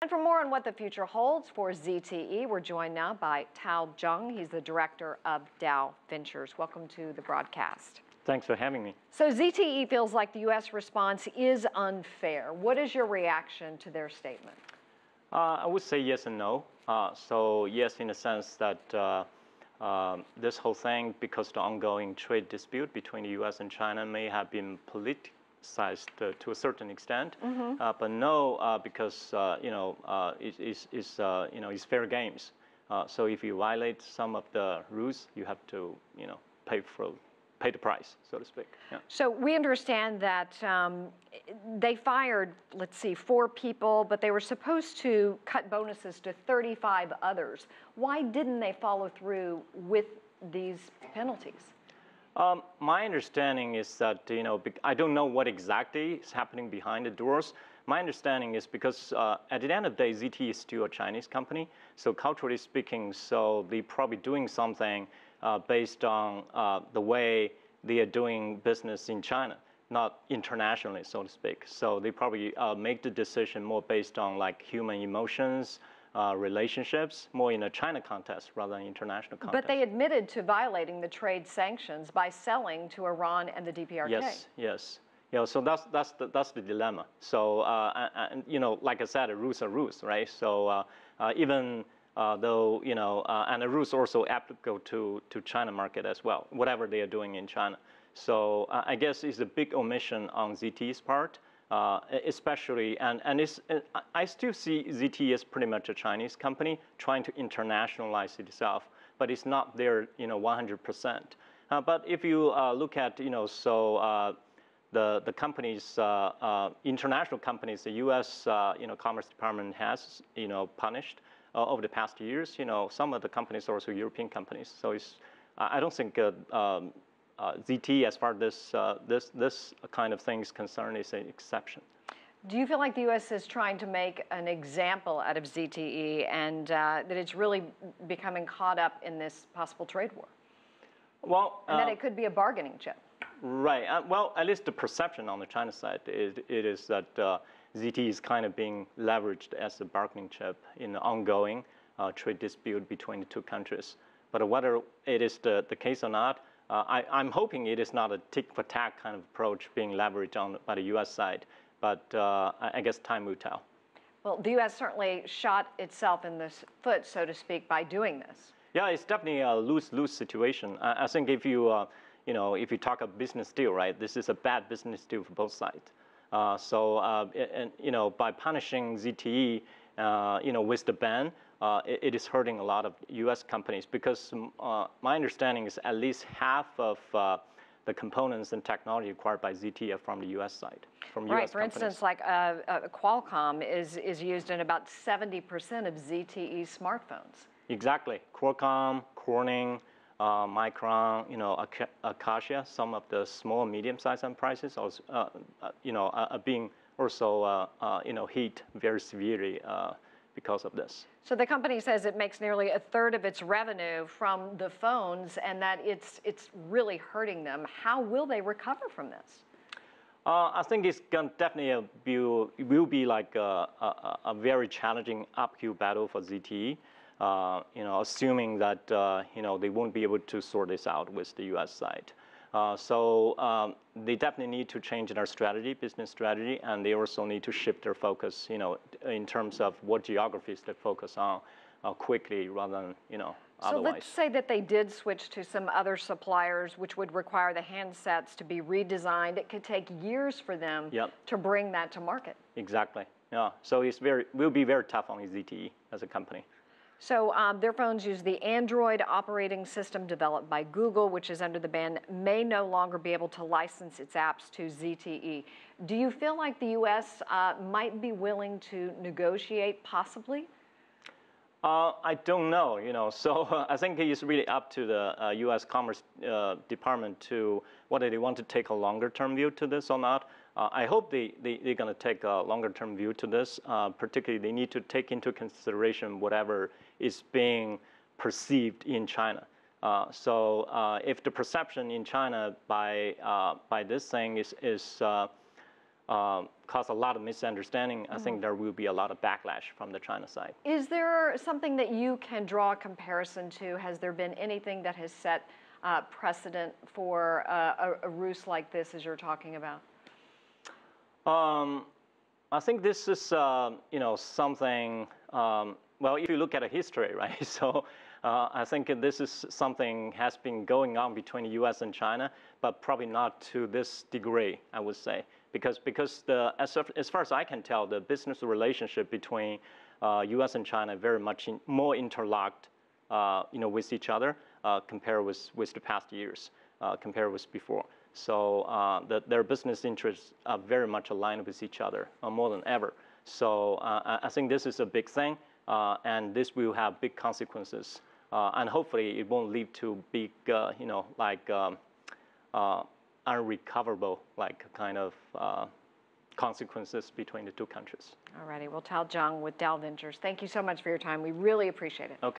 And for more on what the future holds for ZTE, we're joined now by Tao Zhang. He's the director of Dow Ventures. Welcome to the broadcast. Thanks for having me. So ZTE feels like the U.S. response is unfair. What is your reaction to their statement? I would say yes and no. So yes, in the sense that this whole thing, because the ongoing trade dispute between the U.S. and China may have been politicized to a certain extent, but no, because it's fair games. So if you violate some of the rules, you have to pay the price, so to speak. Yeah. So we understand that they fired, 4 people, but they were supposed to cut bonuses to 35 others. Why didn't they follow through with these penalties? My understanding is that, I don't know what exactly is happening behind the doors. My understanding is because at the end of the day, ZTE is still a Chinese company. So culturally speaking, so they're probably doing something based on the way they are doing business in China, not internationally, so to speak. So they probably make the decision more based on like human emotions, relationships, more in a China context rather than international context. But they admitted to violating the trade sanctions by selling to Iran and the DPRK. Yes, yes. So that's the dilemma. So like I said, the rules are rules, right? So even though and the rules also applicable to China market as well, whatever they are doing in China. So I guess it's a big omission on ZTE's part, especially I still see ZTE as pretty much a Chinese company trying to internationalize itself, but it's not there 100%. But if you look at the companies, international companies, the U.S. Commerce Department has punished over the past years. Some of the companies are also European companies. So I don't think ZTE, as far as this kind of thing is concerned, is an exception. Do you feel like the U.S. is trying to make an example out of ZTE and that it's really becoming caught up in this possible trade war? Well, and that it could be a bargaining chip. Right. Well, at least the perception on the China side is that ZTE is kind of being leveraged as a bargaining chip in the ongoing trade dispute between the two countries. But whether it is the case or not, I'm hoping it is not a tick-for-tack kind of approach being leveraged by the U.S. side. But I guess time will tell. Well, the U.S. certainly shot itself in the foot, so to speak, by doing this. Yeah, it's definitely a lose-lose situation. I think if you if you talk a business deal, right, this is a bad business deal for both sides. By punishing ZTE, with the ban, it is hurting a lot of U.S. companies because my understanding is at least half of the components and technology acquired by ZTE are from the U.S. side, from right, U.S. for companies. instance, like Qualcomm is used in about 70% of ZTE smartphones. Exactly. Qualcomm, Corning, Micron, Acacia, some of the small and medium-sized enterprises, are being also hit very severely because of this. So the company says it makes nearly a third of its revenue from the phones, and that it's really hurting them. How will they recover from this? I think it's going to definitely will be like a very challenging uphill battle for ZTE. Assuming that they won't be able to sort this out with the U.S. side. So they definitely need to change their strategy, business strategy, and they also need to shift their focus, in terms of what geographies they focus on quickly rather than, otherwise. So let's say that they did switch to some other suppliers, which would require the handsets to be redesigned. It could take years for them to bring that to market. Exactly. Yeah. So will be very tough on ZTE as a company. So their phones use the Android operating system developed by Google, which is under the ban, may no longer be able to license its apps to ZTE. Do you feel like the U.S. Might be willing to negotiate, possibly? I don't know, so I think it's really up to the U.S. Commerce Department to whether they want to take a longer-term view to this or not. I hope they're going to take a longer-term view to this. Particularly, they need to take into consideration whatever is being perceived in China. So if the perception in China by this thing is cause a lot of misunderstanding, I think there will be a lot of backlash from the China side. Is there something that you can draw a comparison to? Has there been anything that has set precedent for a ruse like this, as you're talking about? I think this is, something. Well, if you look at a history, right? So I think this is something has been going on between the U.S. and China, but probably not to this degree, I would say, because as far as I can tell, the business relationship between U.S. and China very much more interlocked, with each other compared with the past years, compared with before. So their business interests are very much aligned with each other more than ever. So I think this is a big thing, and this will have big consequences. And hopefully it won't lead to big, unrecoverable, kind of consequences between the two countries. All righty. Well, Tao Zhang with Dow Ventures, thank you so much for your time. We really appreciate it. Okay.